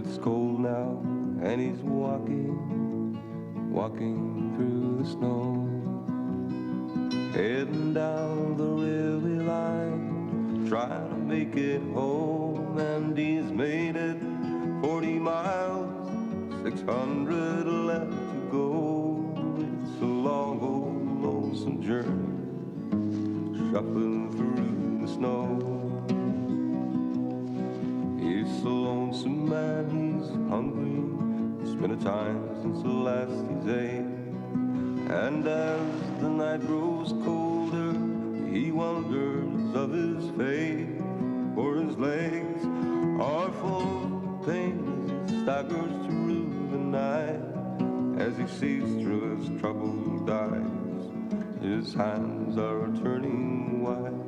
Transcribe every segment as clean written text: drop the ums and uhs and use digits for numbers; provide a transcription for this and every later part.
It's cold now, and he's walking through the snow, heading down the railway line, trying to make it home. And he's made it 40 miles, 600 left to go. It's a long, old, lonesome journey, shuffling through the snow. He's a lonesome man, he's hungry. It's been a time since the last he's ate. And as the night grows colder, he wonders of his fate. For his legs are full of pain as he staggers through the night. As he sees through his troubled eyes, his hands are turning white.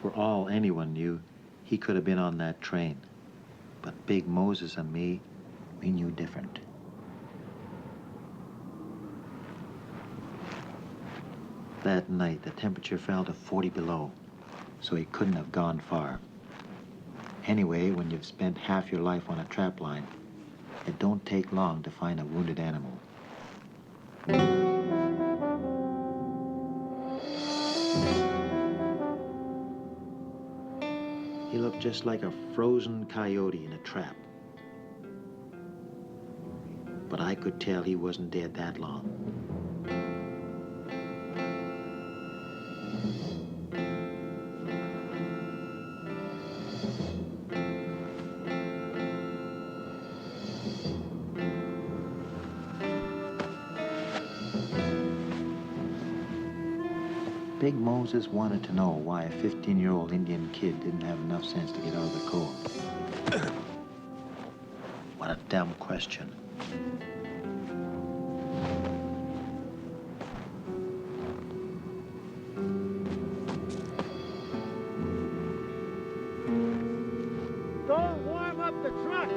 For all anyone knew, he could have been on that train. But Big Moses and me, we knew different. That night, the temperature fell to 40 below, so he couldn't have gone far. Anyway, when you've spent half your life on a trap line, it don't take long to find a wounded animal. He looked just like a frozen coyote in a trap. But I could tell he wasn't dead that long. Big Moses wanted to know why a 15-year-old Indian kid didn't have enough sense to get out of the cold. What a dumb question. Don't warm up the truck!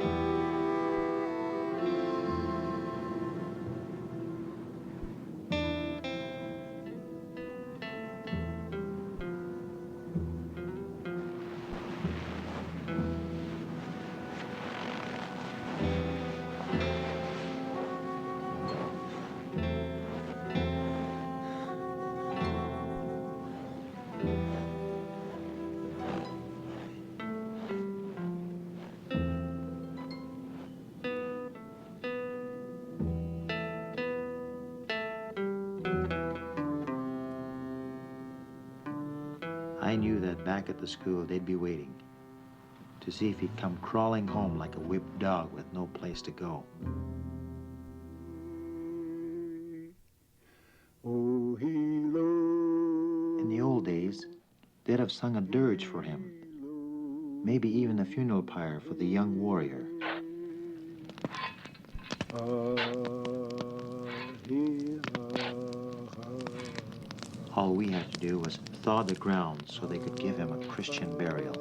I knew that back at the school they'd be waiting to see if he'd come crawling home like a whipped dog with no place to go. In the old days, they'd have sung a dirge for him, maybe even a funeral pyre for the young warrior. All we had to do was thaw the ground so they could give him a Christian burial.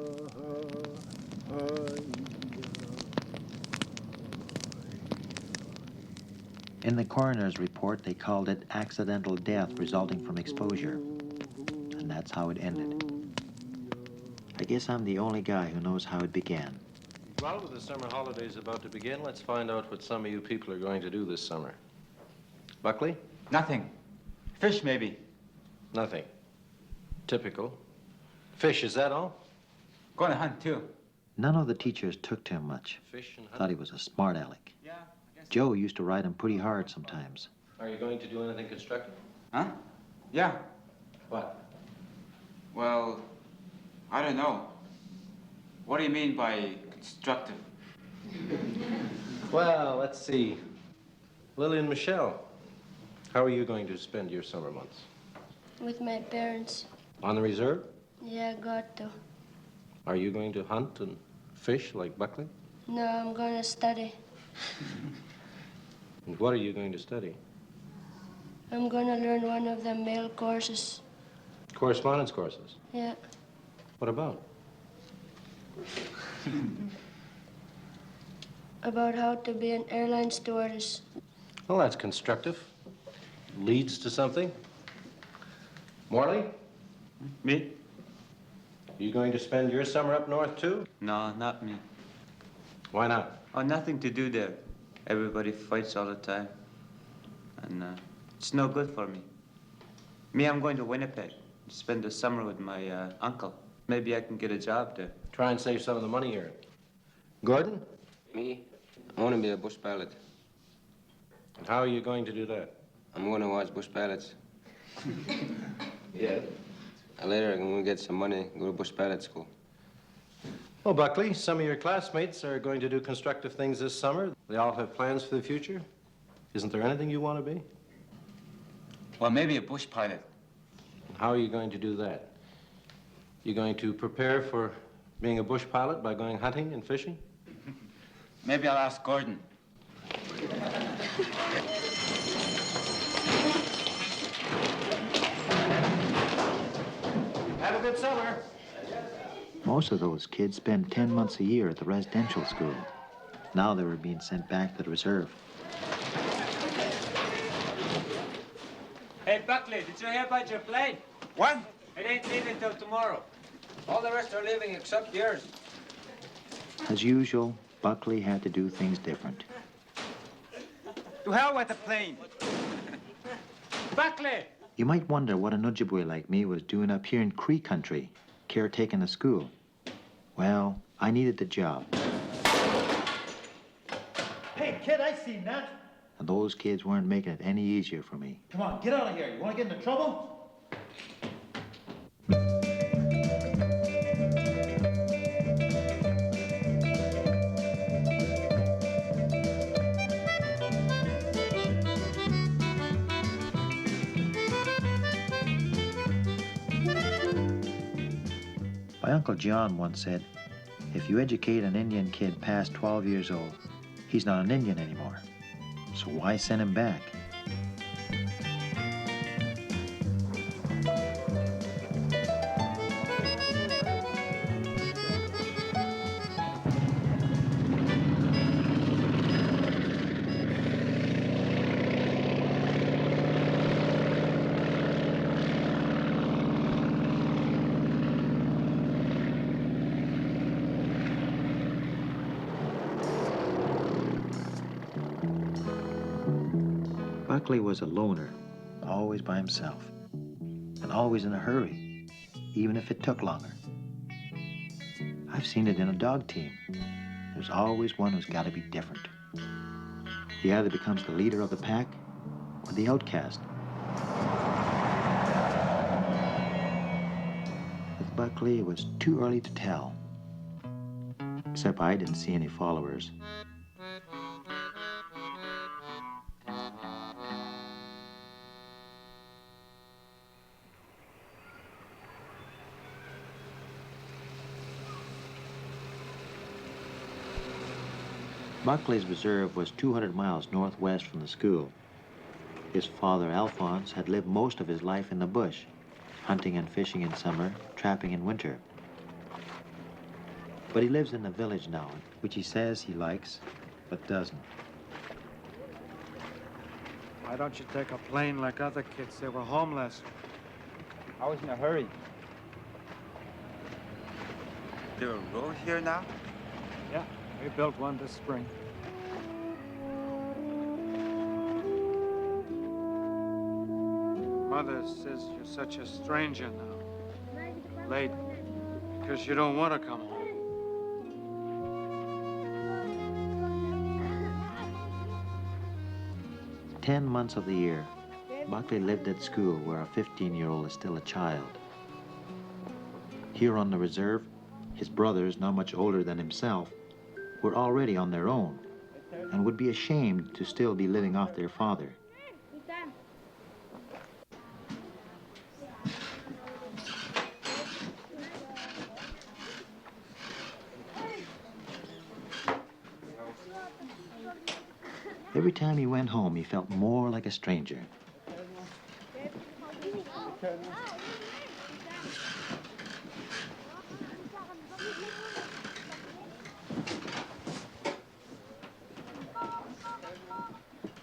In the coroner's report, they called it accidental death resulting from exposure. And that's how it ended. I guess I'm the only guy who knows how it began. Well, with the summer holidays about to begin, let's find out what some of you people are going to do this summer. Buckley? Nothing. Fish, maybe. Nothing. Typical. Fish, is that all? Going to hunt, too. None of the teachers took to him much. Fish and hunt? Thought he was a smart aleck. Yeah, I guess. Joe used to ride him pretty hard sometimes. Are you going to do anything constructive? Huh? Yeah. What? Well, I don't know. What do you mean by constructive? Well, let's see. Lily and Michelle, how are you going to spend your summer months? With my parents. On the reserve? Yeah, got to. Are you going to hunt and fish like Buckley? No, I'm going to study. And what are you going to study? I'm going to learn one of the male courses. Correspondence courses? Yeah. What about? About how to be an airline stewardess. Well, that's constructive. Leads to something. Morley, Me? you going to spend your summer up north, too? No, not me. Why not? Oh, nothing to do there. Everybody fights all the time. And it's no good for me. Me, I'm going to Winnipeg. Spend the summer with my uncle. Maybe I can get a job there. Try and save some of the money here. Gordon? Me? I want to be a bush pilot. And how are you going to do that? I'm going to watch bush pilots. Yeah. And later I'm going to get some money, go to bush pilot school. Well, Buckley, some of your classmates are going to do constructive things this summer. They all have plans for the future. Isn't there anything you want to be? Well, maybe a bush pilot. How are you going to do that? You're going to prepare for being a bush pilot by going hunting and fishing? Maybe I'll ask Gordon. Have a good summer. Most of those kids spent 10 months a year at the residential school. Now they were being sent back to the reserve. Hey, Buckley, did you hear about your plane? What? It ain't leaving till tomorrow. All the rest are leaving except yours. As usual, Buckley had to do things different. To hell with the plane. Buckley! You might wonder what an Ojibwe like me was doing up here in Cree country, caretaking a school. Well, I needed the job. Hey, kid, I seen that. And those kids weren't making it any easier for me. Come on, get out of here. You want to get into trouble? My Uncle John once said, if you educate an Indian kid past 12 years old, he's not an Indian anymore. So why send him back? Buckley was a loner, always by himself, and always in a hurry, even if it took longer. I've seen it in a dog team. There's always one who's got to be different. He either becomes the leader of the pack or the outcast. With Buckley, it was too early to tell. Except I didn't see any followers. Buckley's reserve was 200 miles northwest from the school. His father, Alphonse, had lived most of his life in the bush, hunting and fishing in summer, trapping in winter. But he lives in the village now, which he says he likes, but doesn't. Why don't you take a plane like other kids? They were homeless. I was in a hurry. There a road here now? Yeah, we built one this spring. Mother says you're such a stranger now. Late, because you don't want to come home. Ten months of the year, Buckley lived at school where a 15-year-old is still a child. Here on the reserve, his brothers, not much older than himself, were already on their own and would be ashamed to still be living off their father. Every time he went home, he felt more like a stranger. The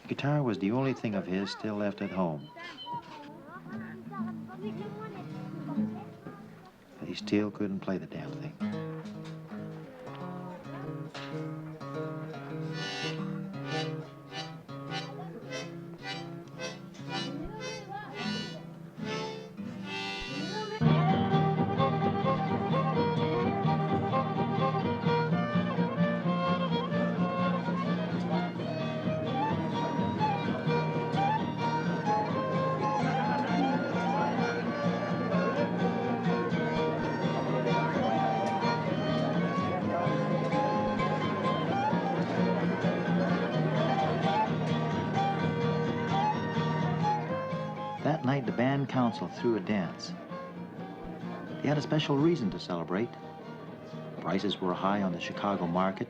guitar was the only thing of his still left at home. But he still couldn't play the damn thing. That night, the band council threw a dance. They had a special reason to celebrate. Prices were high on the Chicago market,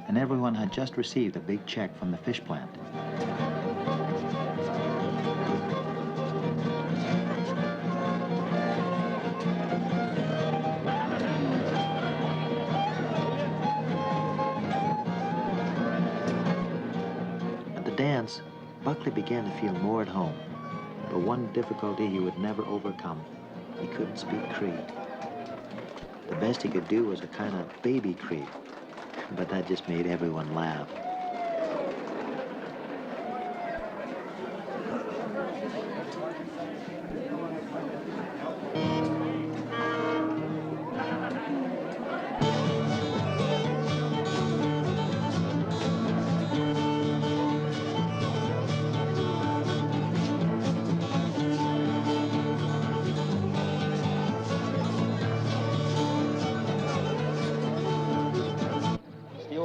and everyone had just received a big check from the fish plant. At the dance, Buckley began to feel more at home. But one difficulty he would never overcome: he couldn't speak Cree. The best he could do was a kind of baby Cree, but that just made everyone laugh.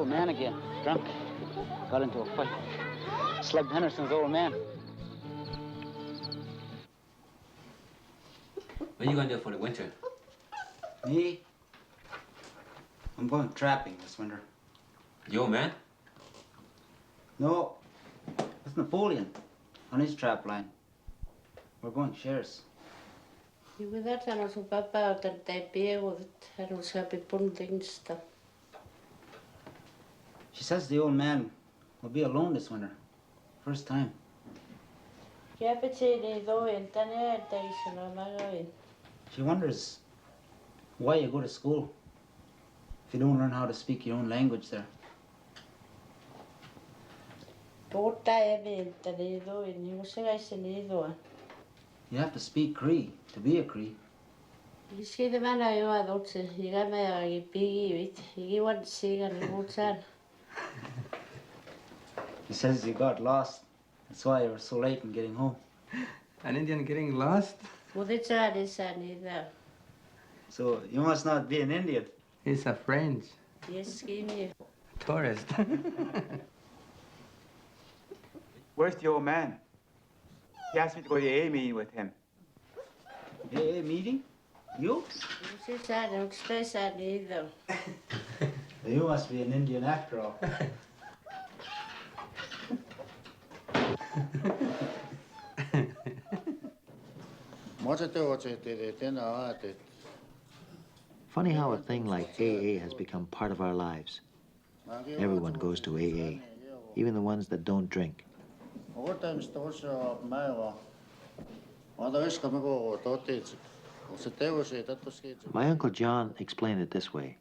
Man again, drunk. Got into a fight. Slugged Henderson's old man. What are you going to do for the winter? Me? I'm going trapping this winter. The old man? No, it's Napoleon on his trap line. We're going shares. Juuri sanoi sun pappa, että ei pievut, hän on saapi puntingsta. She says the old man will be alone this winter. First time. She wonders why you go to school if you don't learn how to speak your own language there. You have to speak Cree to be a Cree. He says you got lost. That's why you were so late in getting home. An Indian getting lost? So you must not be an Indian. He's a French. Tourist. Where's the old man? He asked me to go to the AA meeting with him. AA meeting? You? You must be an Indian after all. Funny how a thing like AA has become part of our lives. Everyone goes to AA, even the ones that don't drink. My Uncle John explained it this way.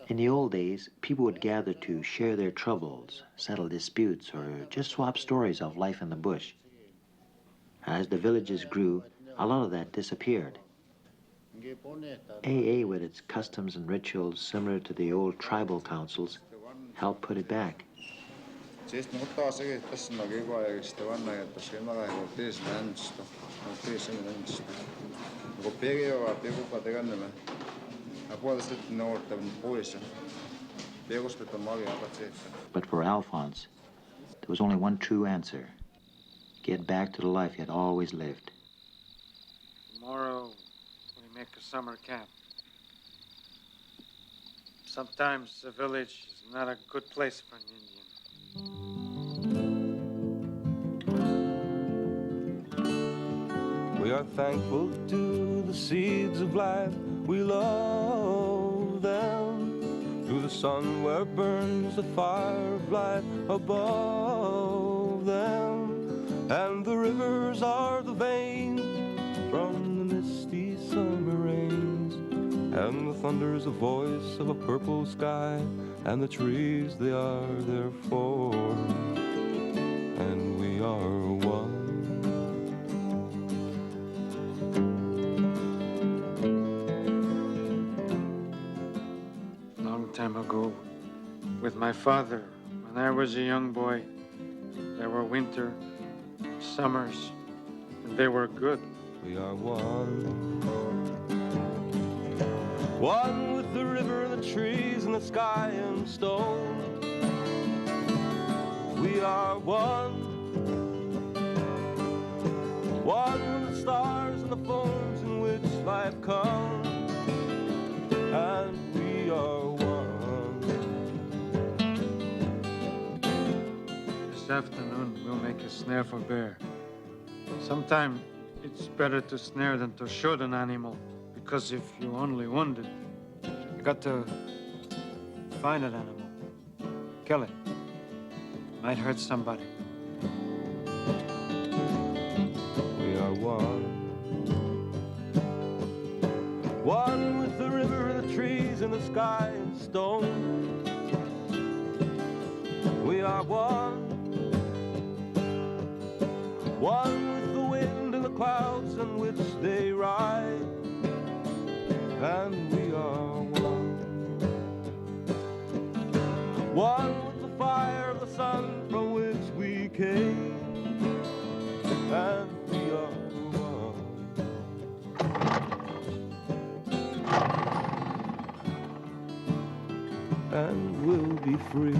In the old days, people would gather to share their troubles, settle disputes, or just swap stories of life in the bush. As the villages grew, a lot of that disappeared. AA, with its customs and rituals similar to the old tribal councils, helped put it back. But for Alphonse, there was only one true answer: get back to the life he had always lived. Tomorrow, we make a summer camp. Sometimes a village is not a good place for an Indian. We are thankful to the seeds of life. We love them. To the sun where burns the fire of life above them. And the rivers are the veins from the misty summer rains. And the thunder's the voice of a purple sky. And the trees, they are there for. And we are one. Long time ago, with my father, when I was a young boy, there were winter, summers, and they were good. We are one. One with the river, the trees, and the sky and stone. We are one. One with the stars and the forms in which life comes. And we are one. This afternoon, we'll make a snare for bear. Sometimes it's better to snare than to shoot an animal, because if you only wound it, you got to find an animal, kill it. Might hurt somebody. We are one. One with the river, the trees, and the sky and stone. We are one. One with the wind and the clouds on which they ride. And we are one. One with the fire of the sun from which we came. And we are one. And we'll be free.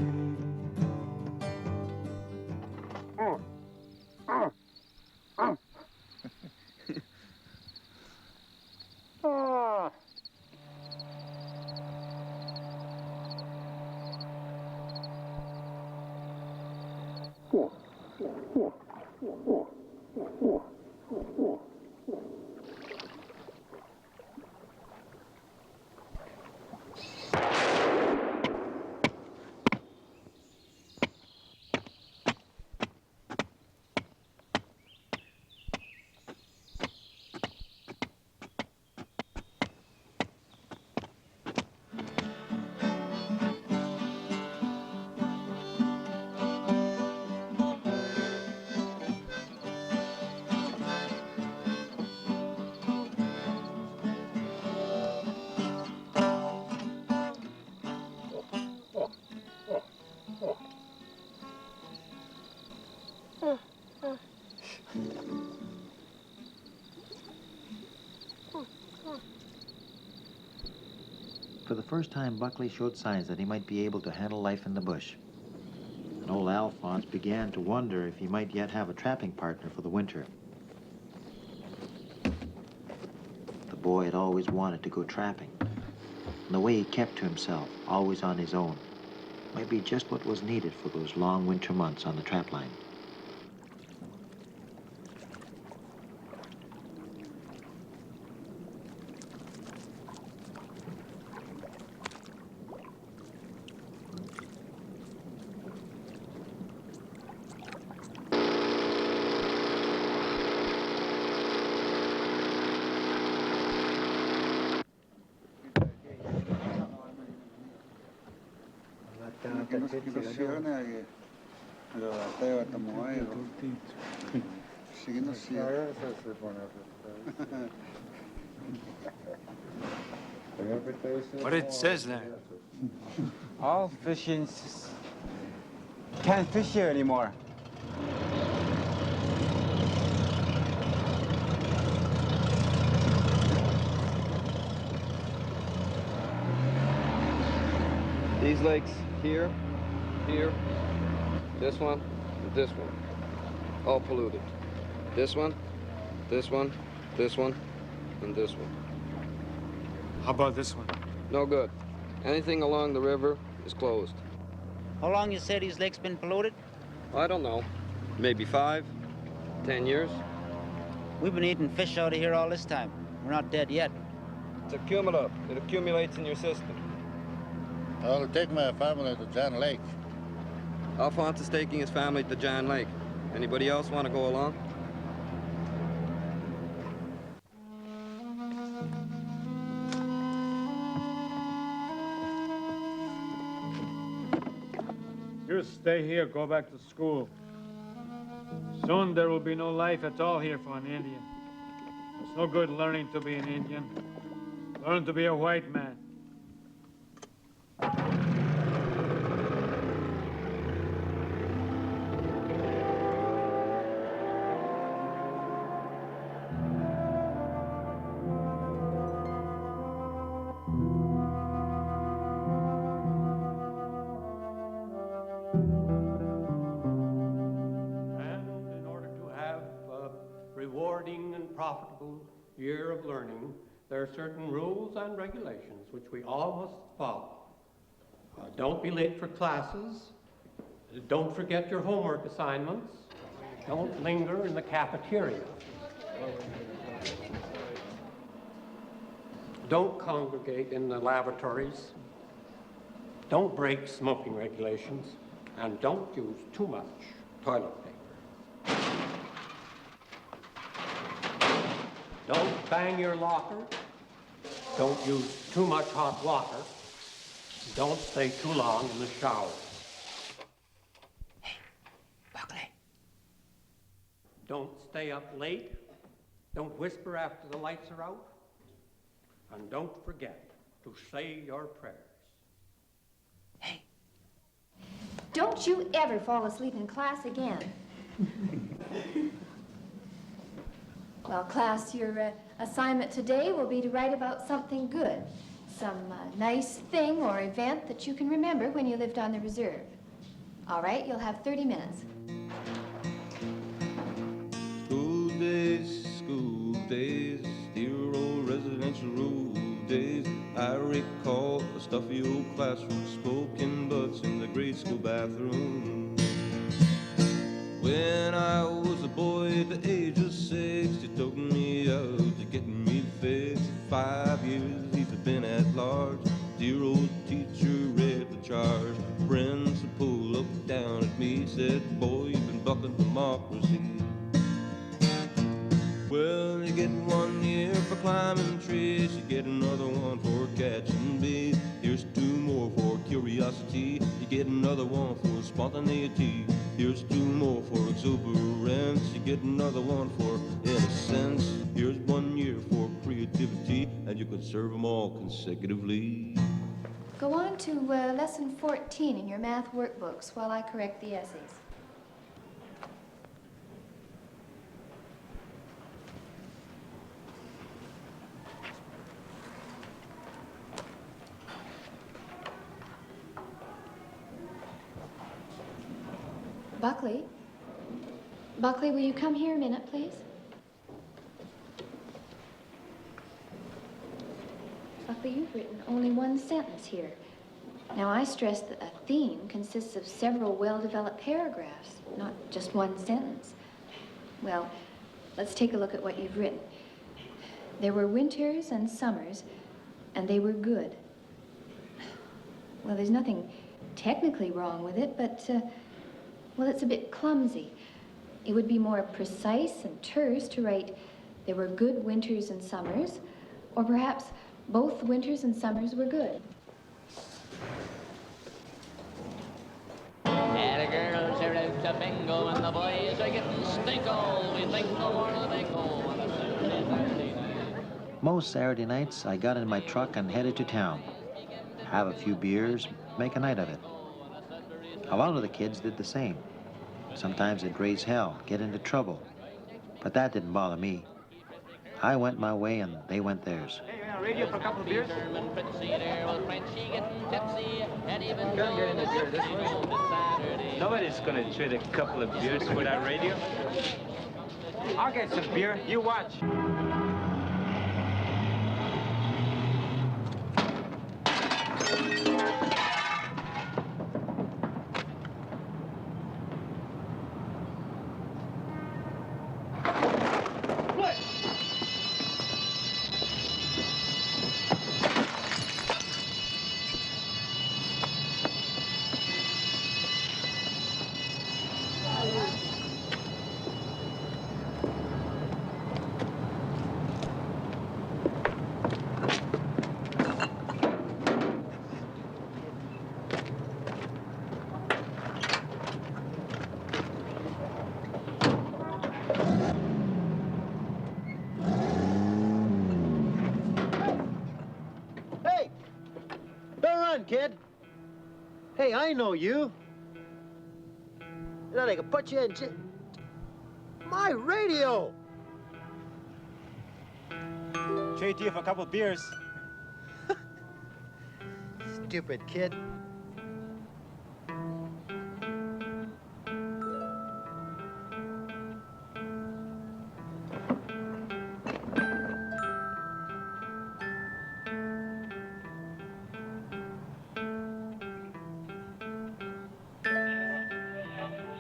For the first time, Buckley showed signs that he might be able to handle life in the bush. And old Alphonse began to wonder if he might yet have a trapping partner for the winter. The boy had always wanted to go trapping. And the way he kept to himself, always on his own, might be just what was needed for those long winter months on the trapline. What it says there? All fishing can't fish here anymore. These lakes here, this one, all polluted. This one, this one, this one, and this one. How about this one? No good. Anything along the river is closed. How long you say these lakes been polluted? I don't know. Maybe 5, 10 years. We've been eating fish out of here all this time. We're not dead yet. It's a cumulus. It accumulates in your system. I'll take my family to John Lake. Alphonse is taking his family to John Lake. Anybody else want to go along? You stay here, go back to school. Soon there will be no life at all here for an Indian. It's no good learning to be an Indian. Learn to be a white man. Rewarding and profitable year of learning, there are certain rules and regulations which we all must follow. Don't be late for classes. Don't forget your homework assignments. Don't linger in the cafeteria. Don't congregate in the lavatories. Don't break smoking regulations. And don't use too much toilet paper. Don't bang your locker. Don't use too much hot water. Don't stay too long in the shower. Hey, Buckley. Don't stay up late. Don't whisper after the lights are out. And don't forget to say your prayers. Hey. Don't you ever fall asleep in class again. Well, class, your assignment today will be to write about something good. Some nice thing or event that you can remember when you lived on the reserve. All right, you'll have 30 minutes. School days, dear old residential road days. I recall a stuffy old classroom, smoking butts in the grade school bathroom. When I was a boy at the age of 6, he took me out to get me fixed. 5 years he's been at large. Dear old teacher read the charge. Principal looked down at me, said, boy, you've been bucking democracy. Well, you get 1 year for climbing trees, you get another one for catching bees. Here's 2 more for curiosity, you get another one for spontaneity. Here's 2 more for exuberance, you get another one for innocence. Here's 1 year for creativity, and you can serve them all consecutively. Go on to lesson 14 in your math workbooks while I correct the essays. Buckley? Buckley, will you come here a minute, please? Buckley, you've written only 1 sentence here. Now, I stress that a theme consists of several well-developed paragraphs, not just 1 sentence. Well, let's take a look at what you've written. There were winters and summers, and they were good. Well, there's nothing technically wrong with it, but, well, it's a bit clumsy. It would be more precise and terse to write, there were good winters and summers, or perhaps both winters and summers were good. The girls are out to bingo and the boys are getting stinko. We think no more of the bingo on a Saturday night. Most Saturday nights, I got in my truck and headed to town. Have a few beers, make a night of it. A lot of the kids did the same. Sometimes they'd raise hell, get into trouble. But that didn't bother me. I went my way and they went theirs. Hey, you on radio for a couple of beers? Nobody's gonna trade a couple of beers for that radio. I'll get some beer. You watch. on, kid. Hey, I know you. You know, they can put you in jail. My radio! Trade to you for a couple of beers. Stupid kid.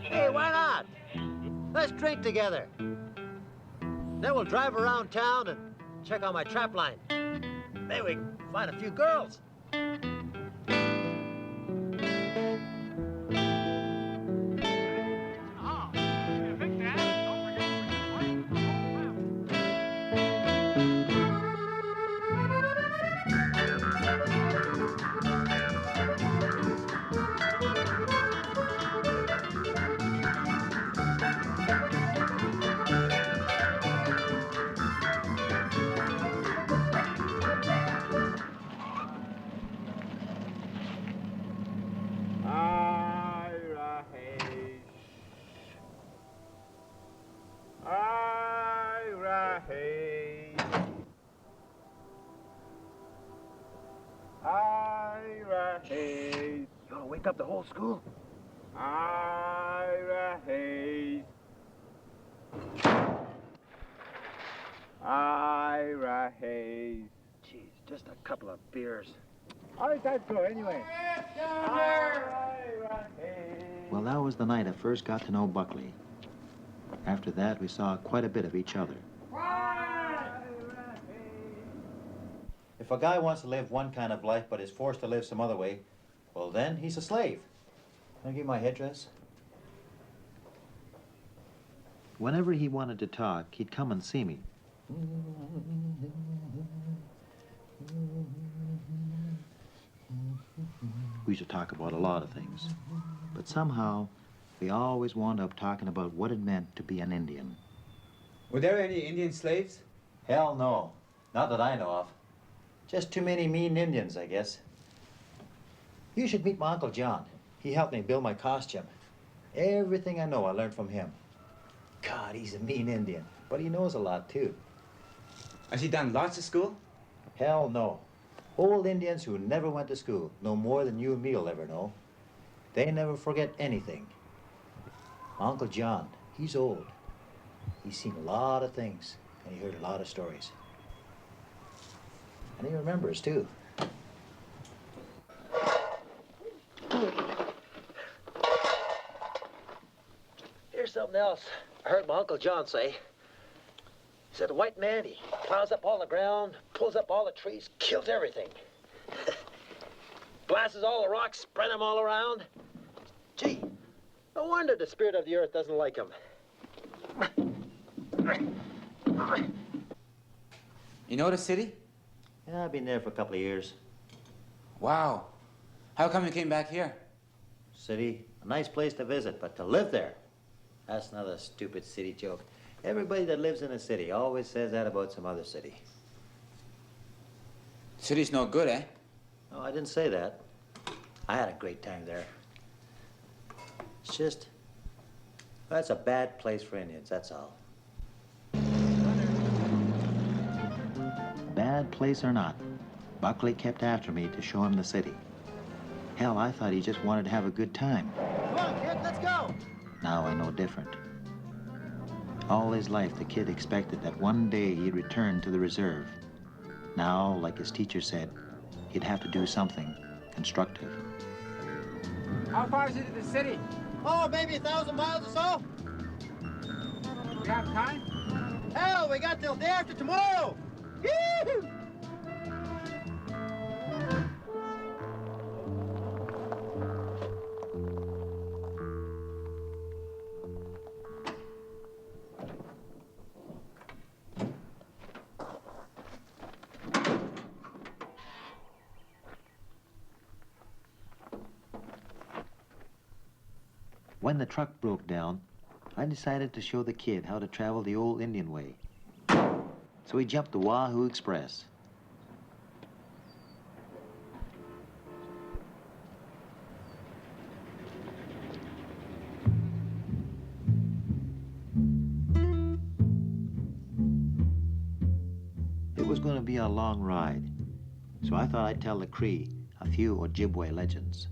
Hey, why not? Let's drink together. Then we'll drive around town and check on my trap line. Maybe we can find a few girls. Hayes. You want to wake up the whole school? Ira Hayes. Ira Hayes. Jeez, just a couple of beers. How did that go anyway? Well, that was the night I first got to know Buckley. After that, we saw quite a bit of each other. If a guy wants to live one kind of life but is forced to live some other way, well, then he's a slave. Can I give you my headdress? Whenever he wanted to talk, he'd come and see me. We used to talk about a lot of things, but somehow we always wound up talking about what it meant to be an Indian. Were there any Indian slaves? Hell no, not that I know of. Just too many mean Indians, I guess. You should meet my Uncle John. He helped me build my costume. Everything I know, I learned from him. God, he's a mean Indian, but he knows a lot, too. Has he done lots of school? Hell no. Old Indians who never went to school know more than you and me will ever know. They never forget anything. My Uncle John, he's old. He's seen a lot of things, and he heard a lot of stories. And he remembers, too. Here's something else I heard my Uncle John say. He said the white man, he plows up all the ground, pulls up all the trees, kills everything. Blasts all the rocks, spread them all around. Gee, no wonder the spirit of the earth doesn't like him. You know the city? Yeah, I've been there for a couple of years. Wow. How come you came back here? City, a nice place to visit, but to live there, that's another stupid city joke. Everybody that lives in a city always says that about some other city. City's no good, eh? No, I didn't say that. I had a great time there. It's just, that's a bad place for Indians, that's all. Bad place or not, Buckley kept after me to show him the city. Hell, I thought he just wanted to have a good time. Come on, kid, let's go! Now I know different. All his life, the kid expected that one day he'd return to the reserve. Now, like his teacher said, he'd have to do something constructive. How far is it to the city? Oh, maybe 1,000 miles or so. We have time? Hell, we got till day after tomorrow. Yee-hoo! When the truck broke down, I decided to show the kid how to travel the old Indian way. So he jumped the Wahoo Express. It was going to be a long ride, so I thought I'd tell the Cree a few Ojibwe legends.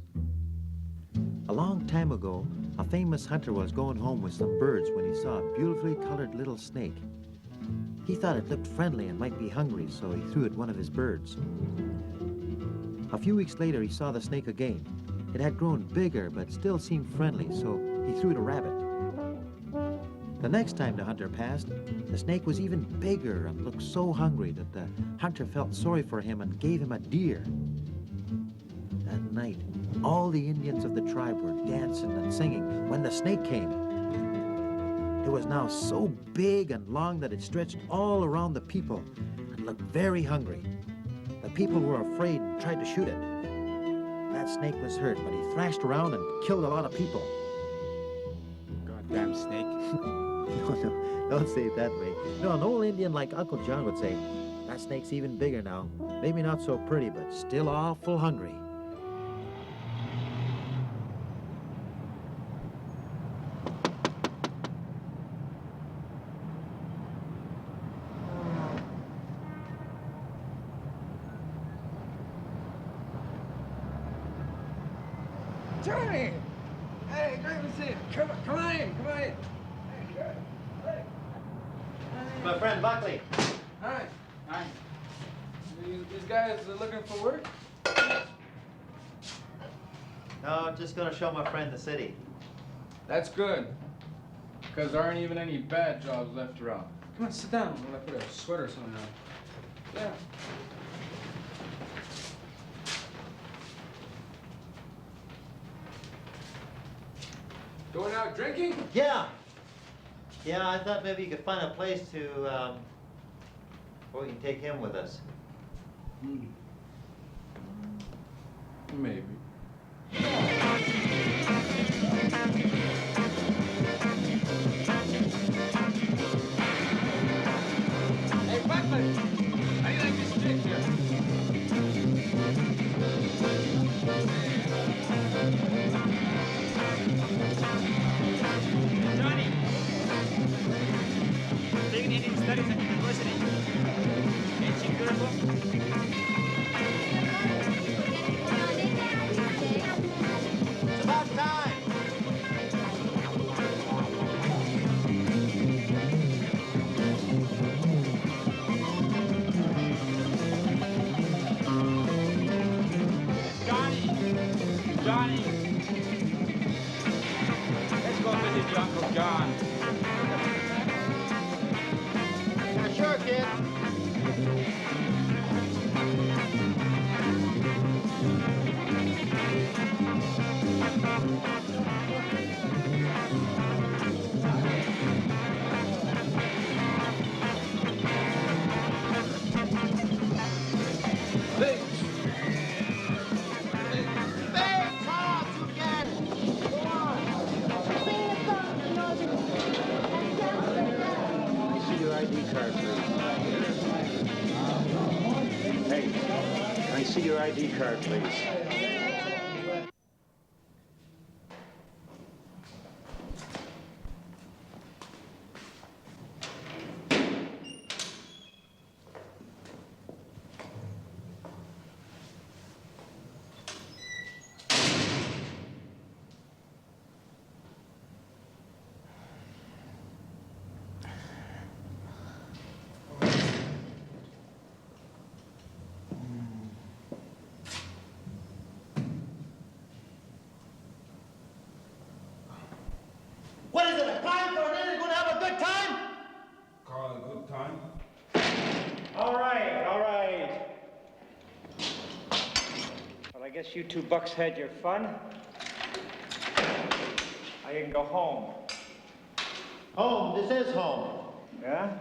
A long time ago, a famous hunter was going home with some birds when he saw a beautifully colored little snake. He thought it looked friendly and might be hungry, so he threw it one of his birds. A few weeks later, he saw the snake again. It had grown bigger, but still seemed friendly, so he threw it a rabbit. The next time the hunter passed, the snake was even bigger and looked so hungry that the hunter felt sorry for him and gave him a deer. That night, all the Indians of the tribe were dancing and singing when the snake came. It was now so big and long that it stretched all around the people and looked very hungry. The people were afraid and tried to shoot it. That snake was hurt, but he thrashed around and killed a lot of people. Goddamn snake. No, don't say it that way. No, an old Indian like Uncle John would say, that snake's even bigger now. Maybe not so pretty, but still awful hungry. Johnny! Hey, great to see you. Come on in, come on in. Hey, good. Hey. My friend Buckley. Hi. Hi. These guys are looking for work? No, I'm just going to show my friend the city. That's good. Because there aren't even any bad jobs left around. Come on, sit down while I put a sweater or something on. Yeah. Going out drinking? Yeah. Yeah, I thought maybe you could find a place to, where we can take him with us. Maybe. Hey, Buckley! How do you like this stick here? Johnny! Taking Indian studies at university. Ain't she beautiful? It's about time. Johnny! Let's go visit your Uncle John. Yeah, sure, kid. I see your ID card, please. What is it, a crime for an Indian going to have a good time? Call it a good time? All right, all right. Well, I guess you two bucks had your fun. Now you can go home. Home, this is home. Yeah?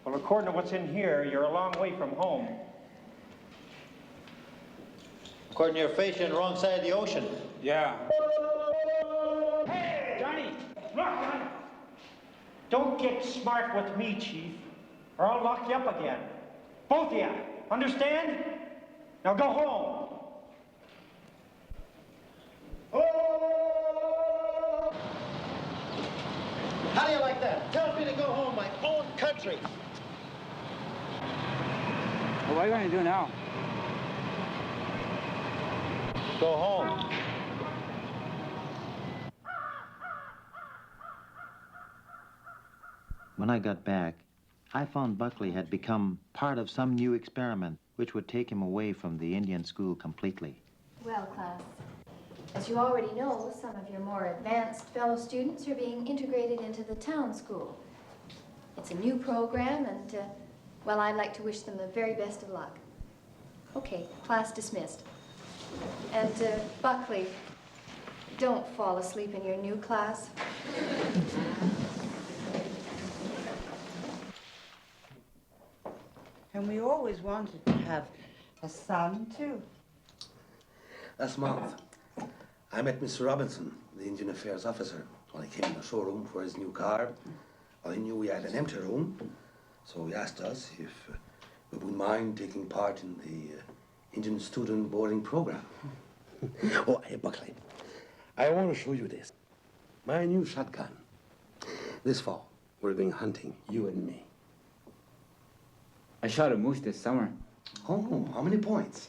Well, according to what's in here, you're a long way from home. According to your face, you're on the wrong side of the ocean. Yeah. Hey, Johnny! Look, Johnny! Don't get smart with me, Chief, or I'll lock you up again. Both of you. Understand? Now go home. How do you like that? Tells me to go home, my own country. Well, what are you going to do now? Go home. When I got back, I found Buckley had become part of some new experiment which would take him away from the Indian school completely. Well, class, as you already know, some of your more advanced fellow students are being integrated into the town school. It's a new program, and, well, I'd like to wish them the very best of luck. Okay, class dismissed. And, Buckley, don't fall asleep in your new class. And we always wanted to have a son, too. Last month, I met Mr. Robinson, the Indian Affairs officer, when he came in the showroom for his new car. Well, he knew we had an empty room, so he asked us if we would mind taking part in the Indian student boarding program. Oh, hey, Buckley, I want to show you this. My new shotgun. This fall, we're going hunting, you and me. I shot a moose this summer. Oh, how many points?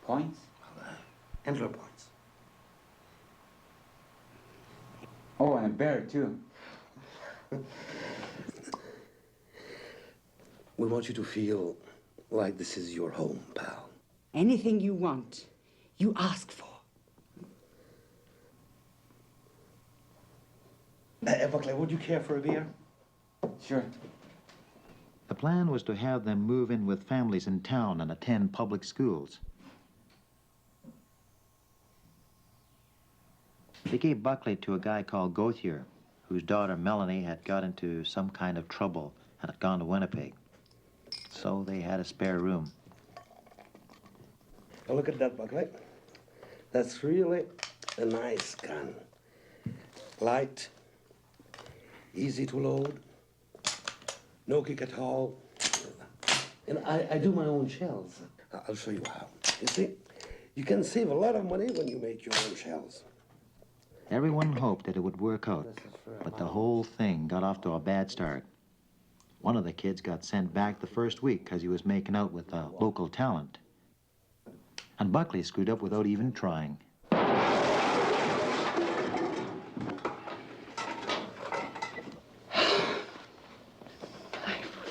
Points? Antler points. Oh, and a bear, too. We want you to feel like this is your home, pal. Anything you want, you ask for. Buckley, would you care for a beer? Sure. The plan was to have them move in with families in town and attend public schools. They gave Buckley to a guy called Gauthier, whose daughter Melanie had got into some kind of trouble and had gone to Winnipeg. So they had a spare room. Now look at that, Buckley. That's really a nice gun. Light, easy to load, no kick at all. And I do my own shells. I'll show you how. You see, you can save a lot of money when you make your own shells. Everyone hoped that it would work out, but the whole thing got off to a bad start. One of the kids got sent back the first week because he was making out with a local talent. And Buckley screwed up without even trying.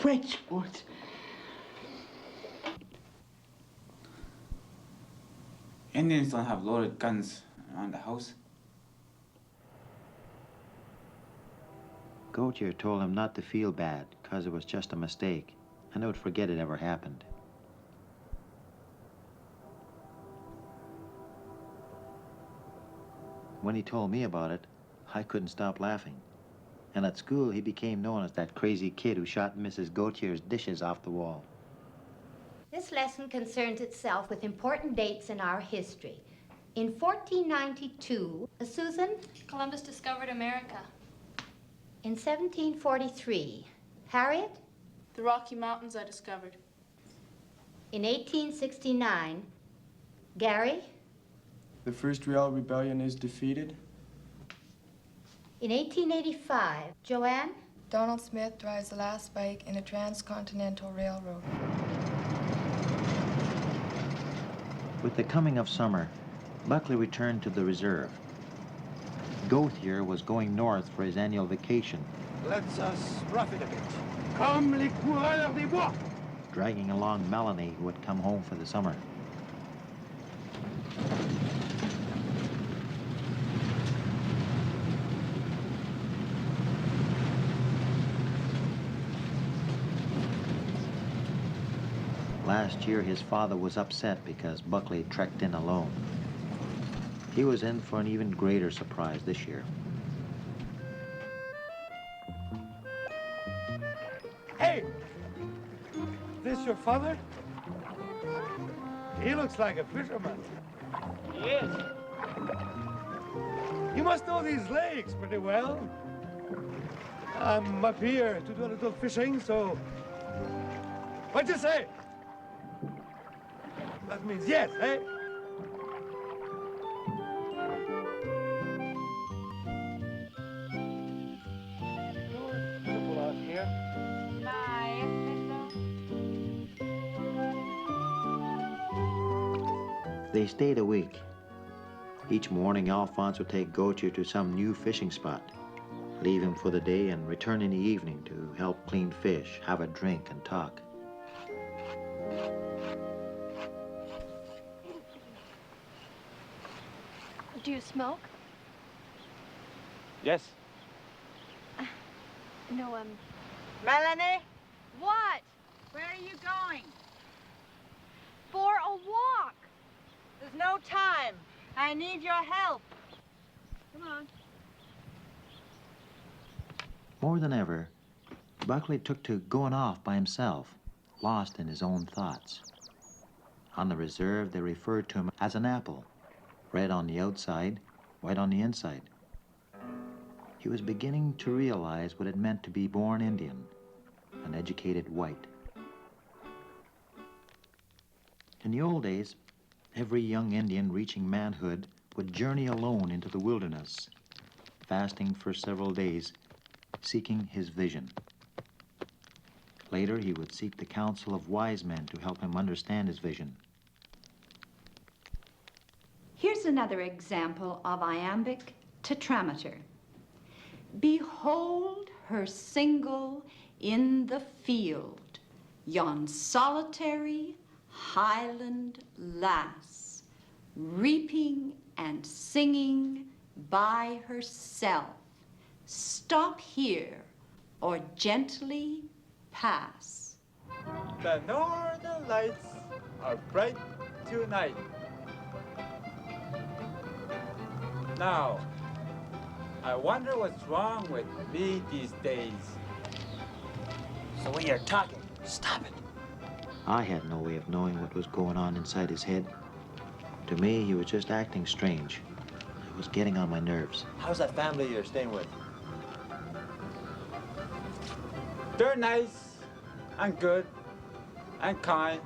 Frenchport. Indians don't have loaded guns around the house. Gauthier told him not to feel bad because it was just a mistake and they would forget it ever happened. When he told me about it, I couldn't stop laughing. And at school, he became known as that crazy kid who shot Mrs. Gauthier's dishes off the wall. This lesson concerns itself with important dates in our history. In 1492, Susan? Columbus discovered America. In 1743, Harriet? The Rocky Mountains I discovered. In 1869, Gary? The first real rebellion is defeated. In 1885, Joanne? Donald Smith drives the last spike in a transcontinental railroad. With the coming of summer, Buckley returned to the reserve. Gauthier was going north for his annual vacation. Let's rough it a bit. Comme les coureurs des bois. Dragging along Melanie, who had come home for the summer. Last year, his father was upset because Buckley trekked in alone. He was in for an even greater surprise this year. Hey! This your father? He looks like a fisherman. He is. You must know these lakes pretty well. I'm up here to do a little fishing, so... What'd you say? That means yes, eh? Bye. They stayed a week. Each morning, Alphonse would take Gautier to some new fishing spot, leave him for the day, and return in the evening to help clean fish, have a drink, and talk. Do you smoke? Yes. No, Melanie, What? where are you going? For a walk. There's no time. I need your help. Come on. More than ever, Buckley took to going off by himself, lost in his own thoughts. On the reserve, they referred to him as an apple, red on the outside, white on the inside. He was beginning to realize what it meant to be born Indian, an educated white. In the old days, every young Indian reaching manhood would journey alone into the wilderness, fasting for several days, seeking his vision. Later, he would seek the counsel of wise men to help him understand his vision. Here's another example of iambic tetrameter. Behold her single in the field, yon solitary Highland lass, reaping and singing by herself. Stop here or gently pass. The northern lights are bright tonight. Now, I wonder what's wrong with me these days. So when you're talking, stop it. I had no way of knowing what was going on inside his head. To me, he was just acting strange. It was getting on my nerves. How's that family you're staying with? They're nice and good and kind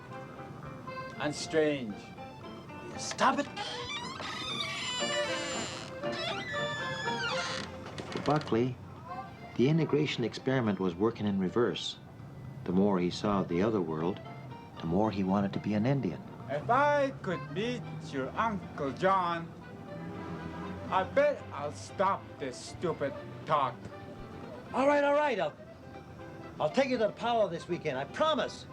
and strange. Stop it. For Buckley, the integration experiment was working in reverse. The more he saw of the other world, the more he wanted to be an Indian. If I could meet your Uncle John, I bet I'll stop this stupid talk. All right. I'll take you to the powwow this weekend, I promise.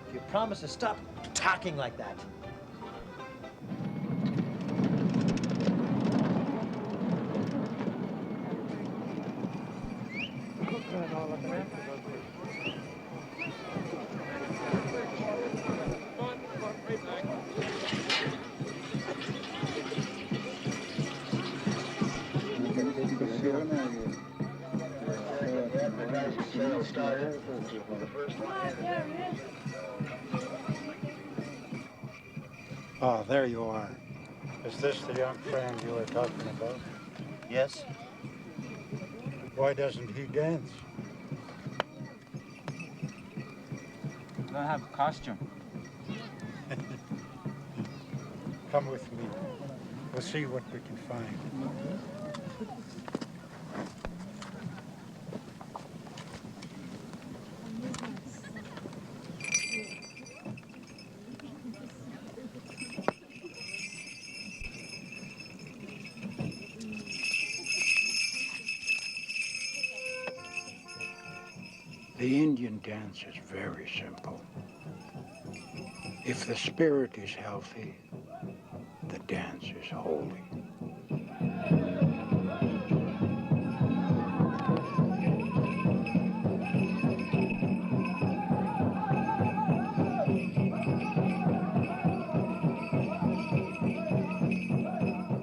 If you promise to stop talking like that. Oh, there you are. Is this the young friend you were talking about? Yes. Why doesn't he dance? I don't have a costume. Come with me. We'll see what we can find. The Indian dance is very simple. If the spirit is healthy, the dance is holy.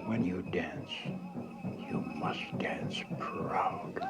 When you dance, you must dance proud.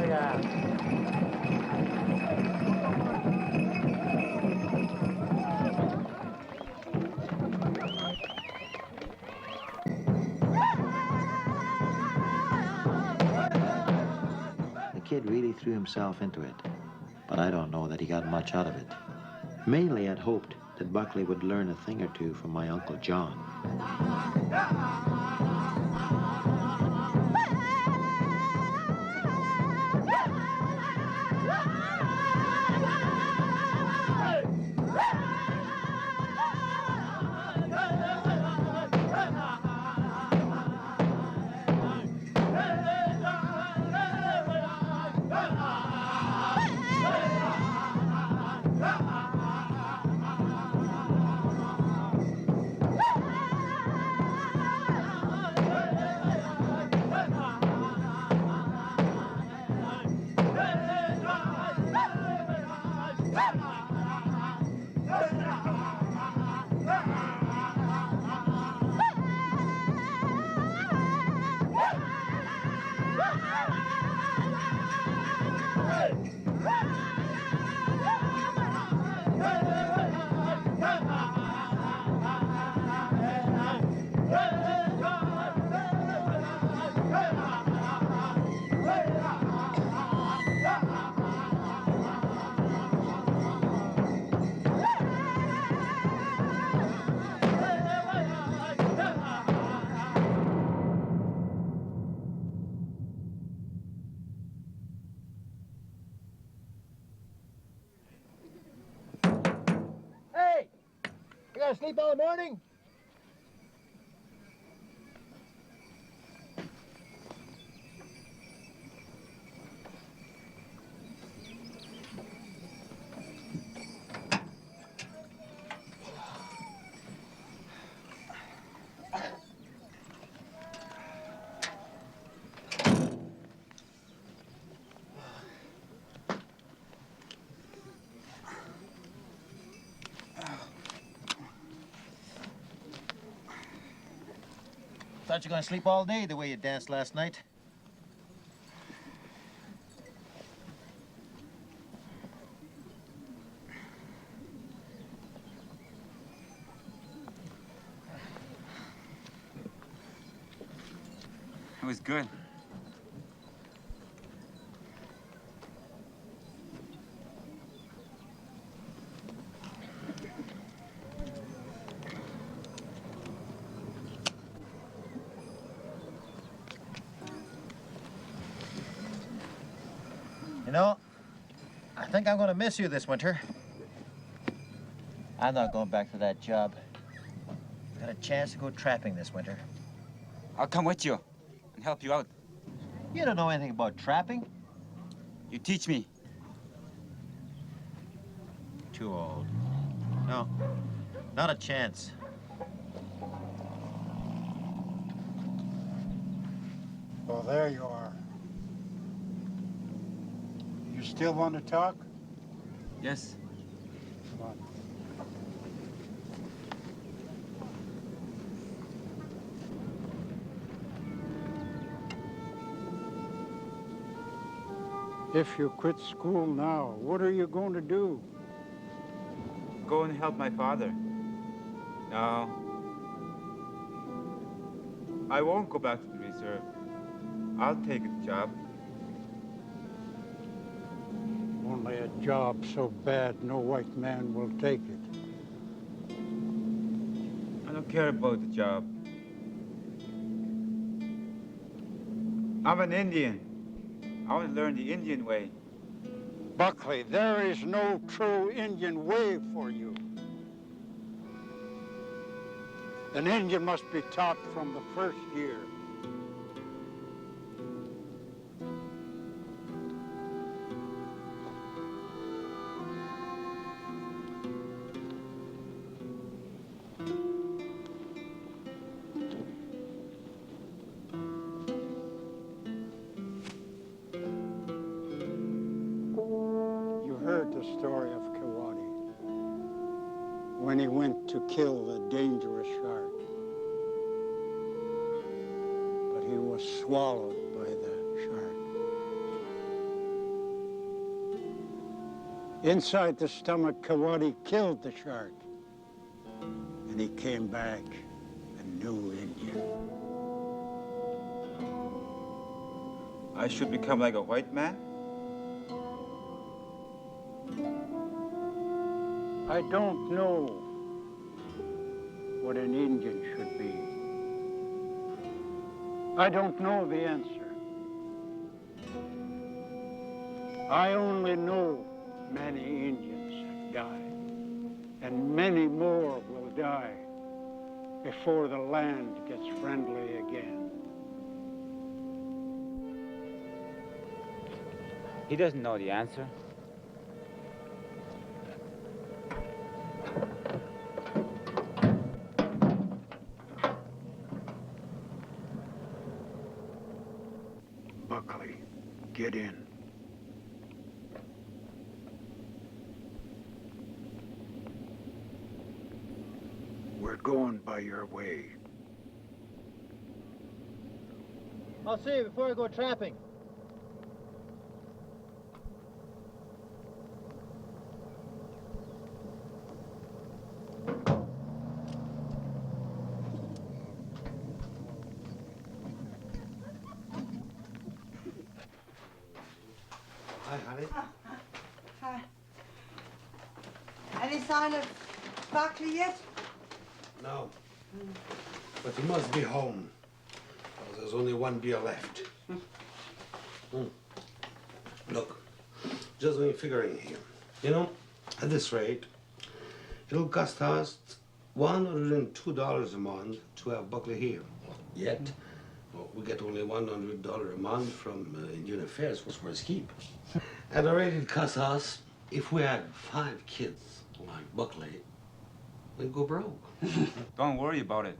The kid really threw himself into it, but I don't know that he got much out of it. Mainly, I'd hoped that Buckley would learn a thing or two from my Uncle John. You gonna sleep all morning? Thought you were gonna sleep all day the way you danced last night. It was good. You know, I think I'm gonna miss you this winter. I'm not going back to that job. Got a chance to go trapping this winter. I'll come with you and help you out. You don't know anything about trapping. You teach me. Too old. No, not a chance. Well, there you are. You still want to talk? Yes. Come on. If you quit school now, what are you going to do? Go and help my father. No. I won't go back to the reserve. I'll take a job. Only a job so bad no white man will take it. I don't care about the job. I'm an Indian. I want to learn the Indian way. Buckley, there is no true Indian way for you. An Indian must be taught from the first year. The story of Kiwani when he went to kill a dangerous shark, but he was swallowed by the shark. Inside the stomach, Kawadi killed the shark. And he came back a new Indian. I should become like a white man? I don't know what an Indian should be. I don't know the answer. I only know many Indians have died, and many more will die before the land gets friendly again. He doesn't know the answer. Buckley, get in. We're going by your way. I'll see you before I go trapping. Hi, honey. Hi. Any sign of Buckley yet? No. But he must be home. Because there's only one beer left. Look, just when you're figuring here, you know, at this rate, it'll cost us $102 a month to have Buckley here. Yet, well, we get only $100 a month from Indian Affairs for his keep. At the rate it costs us, if we had 5 kids like Buckley, we'd go broke. Don't worry about it.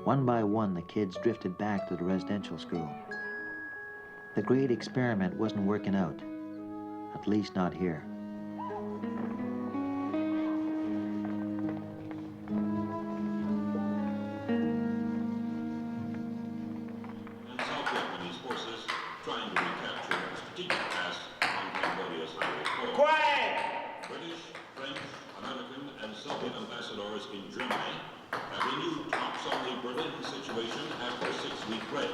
One by one, the kids drifted back to the residential school. The great experiment wasn't working out, at least not here. And South Vietnamese forces trying to recapture a strategic pass on Cambodia's highway code. Quiet! British, French, American, and Soviet ambassadors in Germany have renewed talks on the Berlin situation after a 6-week break.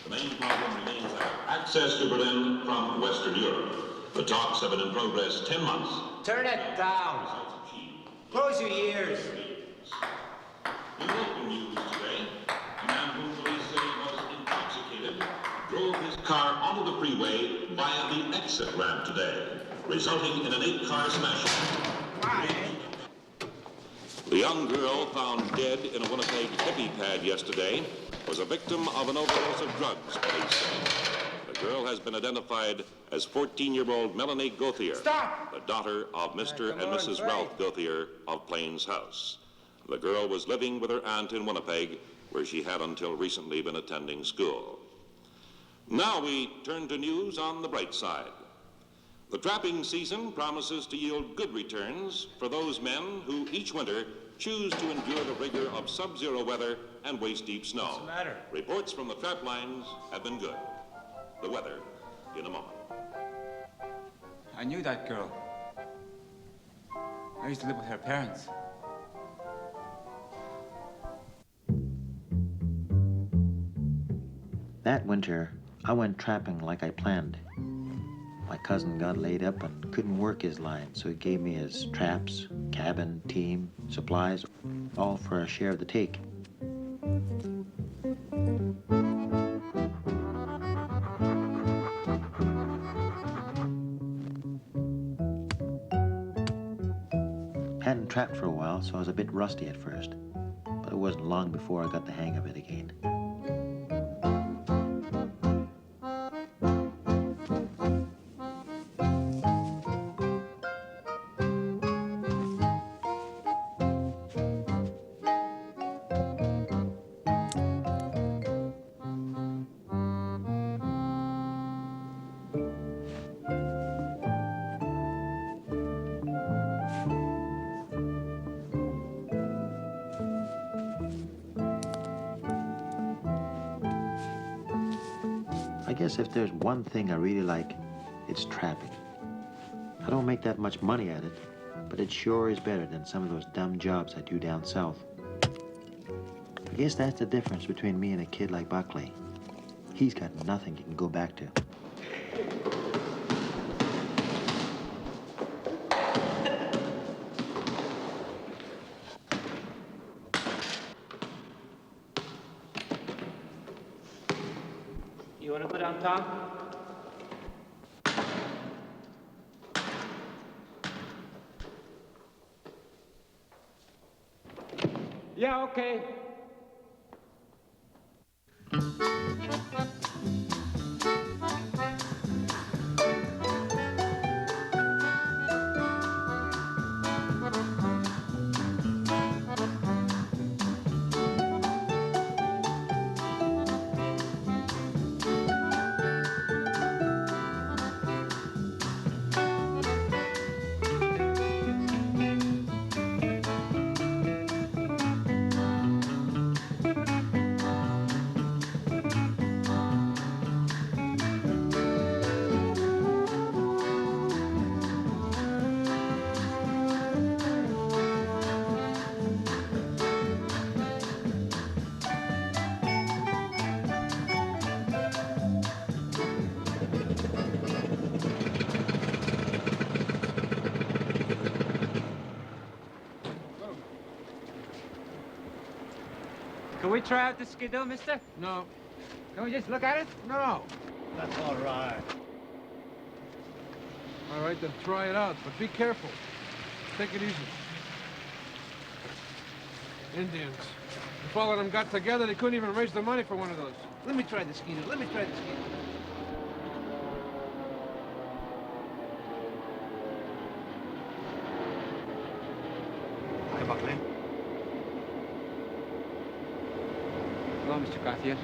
The main problem remains access to Berlin from Western Europe. The talks have been in progress 10 months. Turn it down. Close your ears. In local news today, a man whom police say was intoxicated drove his car onto the freeway via the exit ramp today, resulting in an 8-car smash. The young girl found dead in a Winnipeg hippie pad yesterday was a victim of an overdose of drugs, police say. The girl has been identified as 14-year-old Melanie Gauthier, the daughter of Mr. and Mrs. Ralph Gauthier of Plains House. The girl was living with her aunt in Winnipeg, where she had until recently been attending school. Now we turn to news on the bright side. The trapping season promises to yield good returns for those men who each winter choose to endure the rigor of sub-zero weather and waist-deep snow. What's the matter? Reports from the trap lines have been good. The weather in a moment. I knew that girl. I used to live with her parents. That winter, I went trapping like I planned. My cousin got laid up and couldn't work his line, so he gave me his traps, cabin, team, supplies, all for a share of the take. Hadn't trapped for a while, so I was a bit rusty at first, but it wasn't long before I got the hang of it again. guess if there's one thing I really like, it's trapping. I don't make that much money at it, but it sure is better than some of those dumb jobs I do down south. I guess that's the difference between me and a kid like Buckley. He's got nothing he can go back to. You want to go downtown? Yeah, okay. Can we try out the skidoo, mister? No. Can we just look at it? No. That's all right. All right, then try it out, but be careful. Take it easy. Indians. If all of them got together, they couldn't even raise the money for one of those. Let me try the skidoo. Let me try the skidoo. Hi, Buckley. Hello, Mr. Gauthier.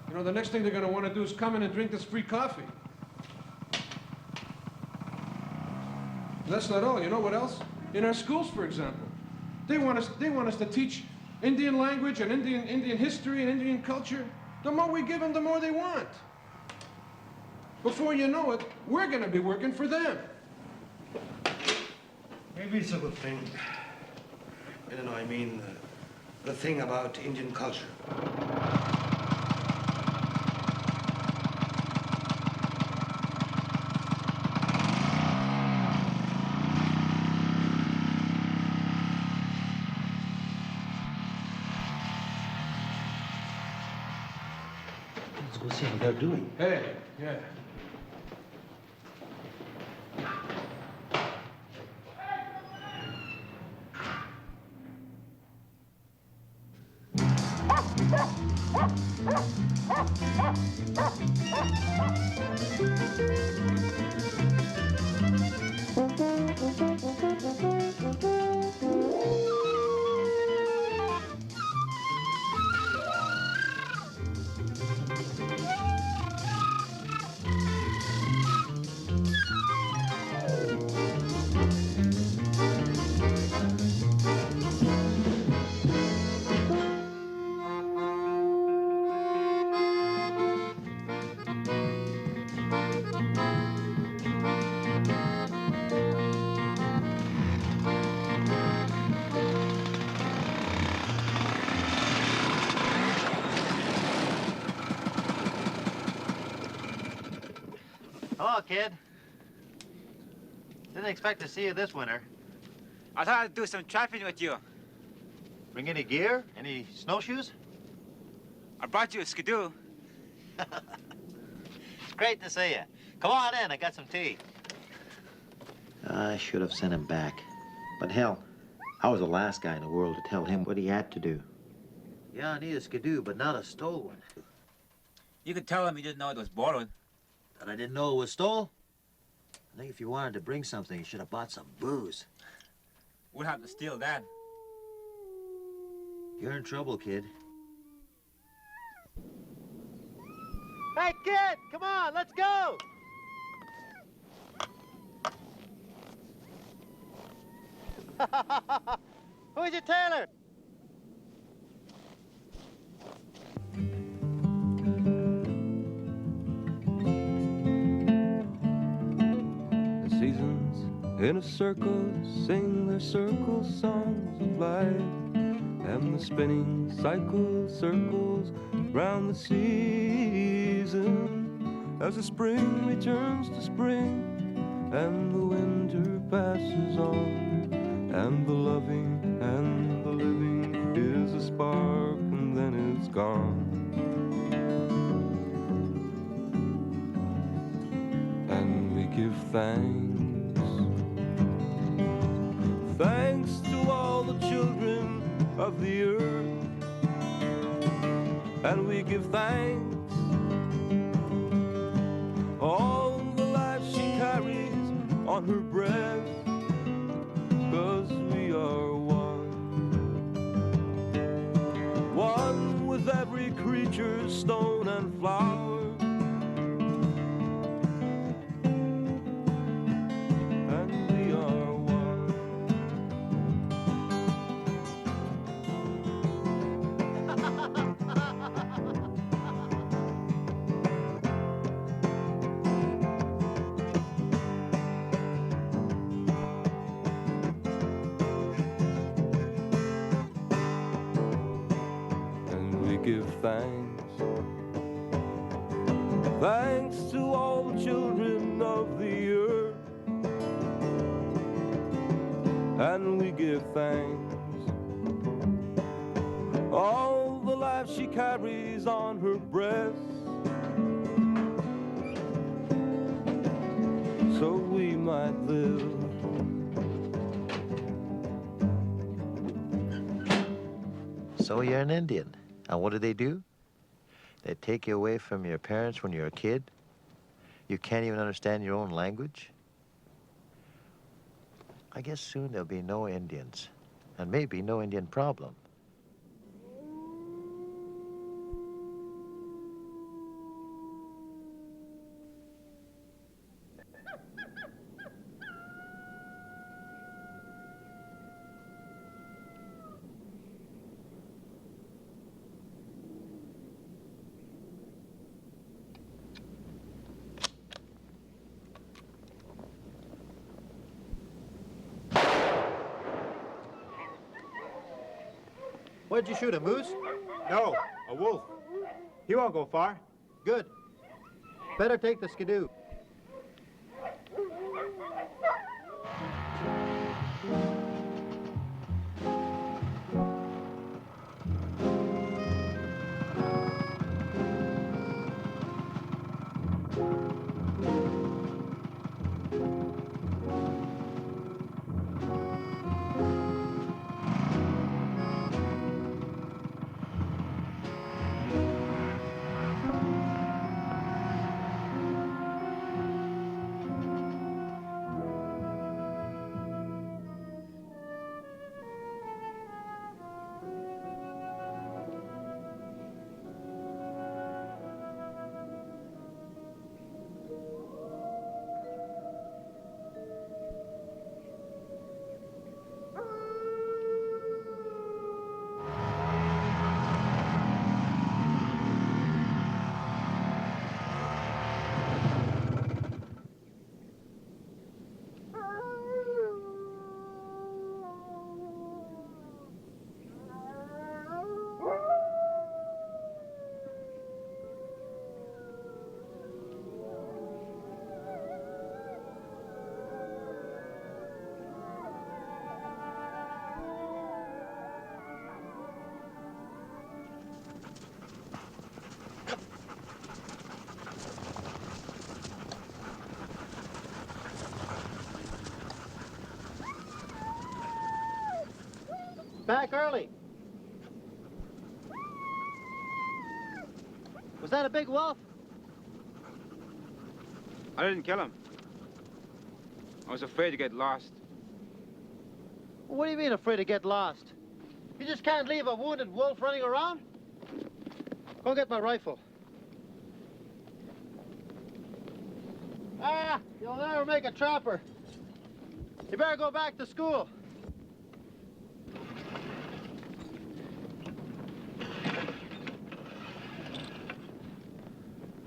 You know, the next thing they're going to want to do is come in and drink this free coffee. And that's not all. You know what else? In our schools, for example, they want us to teach Indian language and Indian history and Indian culture. The more we give them, the more they want. Before you know it, we're going to be working for them. Maybe it's a good thing. I don't know, I mean, the thing about Indian culture. Let's go see what they're doing. Hey, yeah. Hello, kid. Didn't expect to see you this winter. I thought I'd do some trapping with you. Bring any gear? Any snowshoes? I brought you a skidoo. It's great to see you. Come on in, I got some tea. I should have sent him back. But hell, I was the last guy in the world to tell him what he had to do. Yeah, I need a skidoo, but not a stole one. You could tell him you didn't know it was borrowed. That I didn't know it was stole? I think if you wanted to bring something, you should have bought some booze. We'll have to steal that. You're in trouble, kid. Hey, kid! Come on, let's go! Who is it, Taylor? The seasons in a circle sing their circle songs of life, and the spinning cycle circles round the season as the spring returns to spring and the winter passes on, and the loving and the living is a spark and then it's gone. And we give thanks, thanks to all the children of the earth, and we give thanks all the life she carries on her breast, 'cause we are one with every creature, stone and flower, and we are one. Give thanks, thanks to all the children of the earth, and we give thanks all the life she carries on her breast, so we might live. So you're an Indian. And what do? They take you away from your parents when you're a kid? You can't even understand your own language? I guess soon there'll be no Indians, and maybe no Indian problem. What'd you shoot, a moose? No, a wolf. He won't go far. Good. Better take the skidoo. Back early. Was that a big wolf? I didn't kill him. I was afraid to get lost. What do you mean afraid to get lost? You just can't leave a wounded wolf running around? Go get my rifle. Ah, you'll never make a trapper. You better go back to school.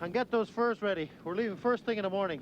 And get those furs ready. We're leaving first thing in the morning.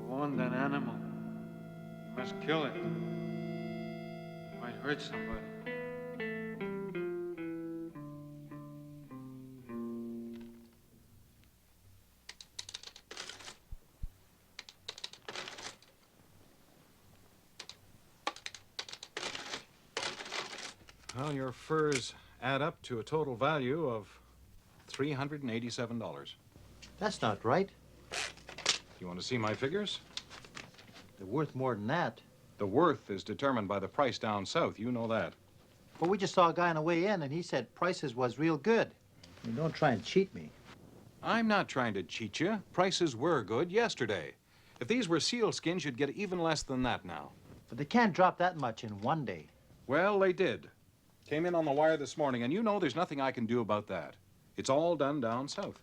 Wound an animal, you must kill it. It might hurt somebody. Well, your furs add up to a total value of $387. That's not right. You want to see my figures? They're worth more than that. The worth is determined by the price down south. You know that. But we just saw a guy on the way in, and he said prices was real good. You don't try and cheat me. I'm not trying to cheat you. Prices were good yesterday. If these were sealskins, you'd get even less than that now. But they can't drop that much in one day. Well, they did. Came in on the wire this morning, and you know there's nothing I can do about that. It's all done down south.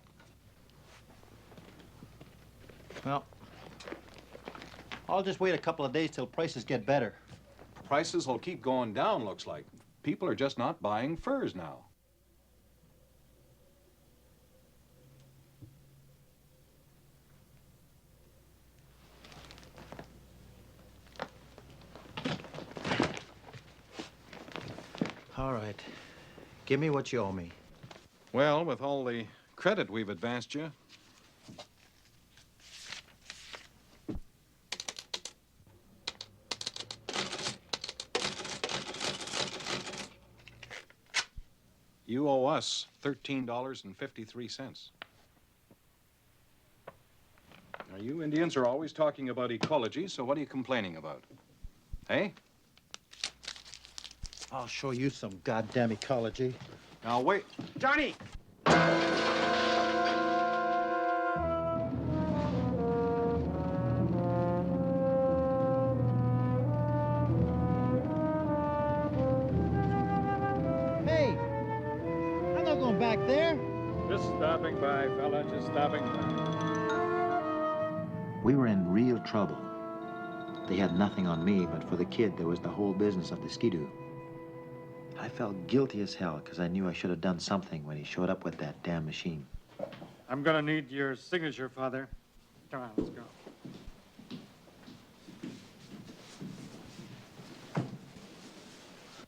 Well, I'll just wait a couple of days till prices get better. Prices will keep going down, looks like. People are just not buying furs now. All right. Give me what you owe me. Well, with all the credit we've advanced you, you owe us $13.53. Now, you Indians are always talking about ecology, so what are you complaining about? Hey? I'll show you some goddamn ecology. Now, wait. Johnny! Hey! I'm not going back there. Just stopping by, fella, just stopping by. We were in real trouble. They had nothing on me, but for the kid, there was the whole business of the skidoo. I felt guilty as hell because I knew I should have done something when he showed up with that damn machine. I'm gonna need your signature, Father. Come on, let's go.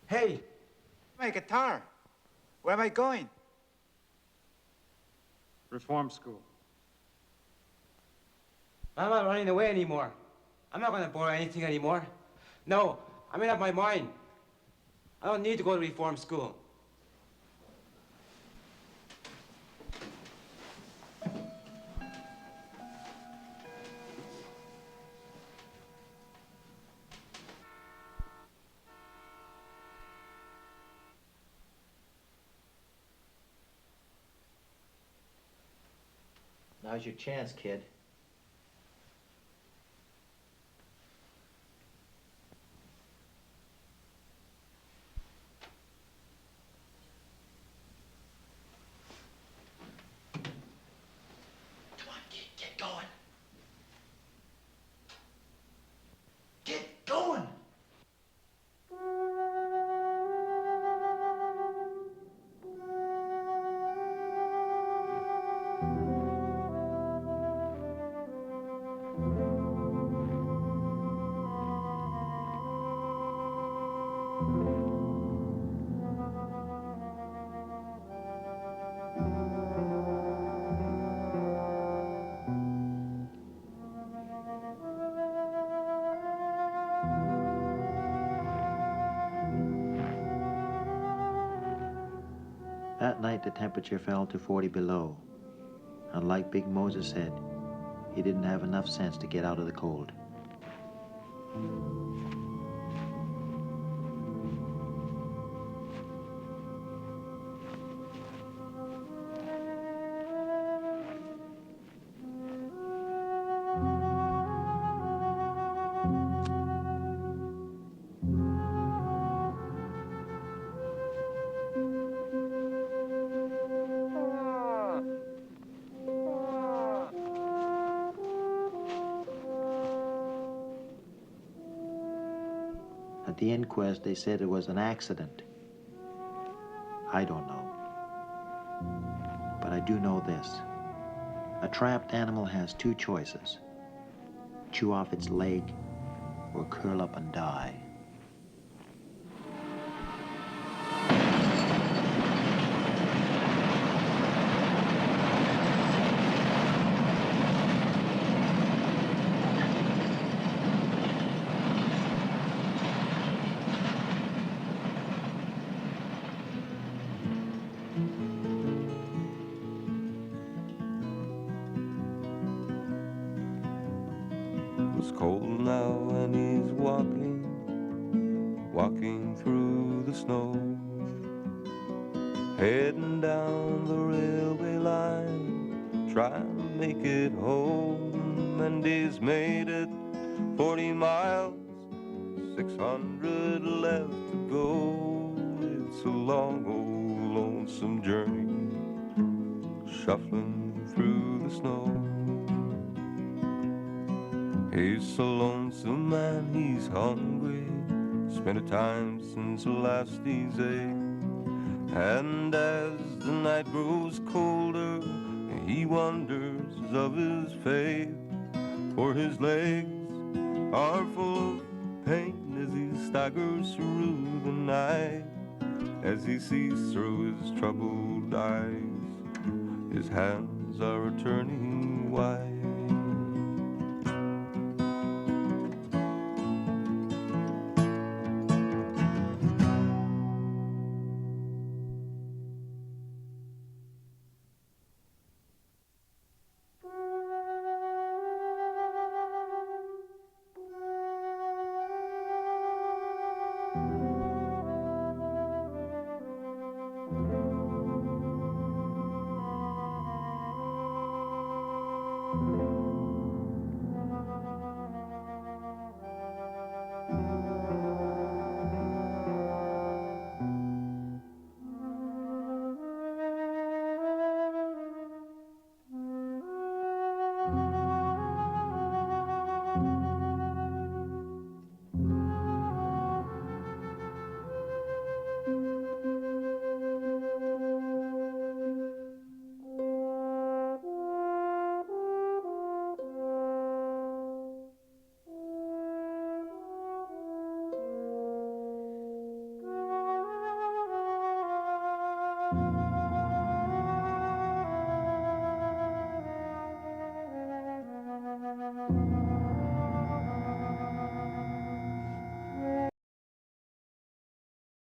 Hey, my guitar. Where am I going? Reform school. I'm not running away anymore. I'm not gonna borrow anything anymore. No, I made up my mind. I don't need to go to reform school. Now's your chance, kid. Get going. Get going. That night, the temperature fell to 40 below. And like Big Moses said, he didn't have enough sense to get out of the cold. At the inquest, they said it was an accident. I don't know. But I do know this. A trapped animal has two choices: chew off its leg or curl up and die. It's cold now and he's walking through the snow, heading down the railway line, trying to make it home. And he's made it 40 miles, 600 left to go. It's a long, old, lonesome journey, shuffling through the snow. He's so lonesome and he's hungry, spent a time since last he's ate. And as the night grows colder, he wonders of his fate. For his legs are full of pain as he staggers through the night. As he sees through his troubled eyes, his hands are turning white.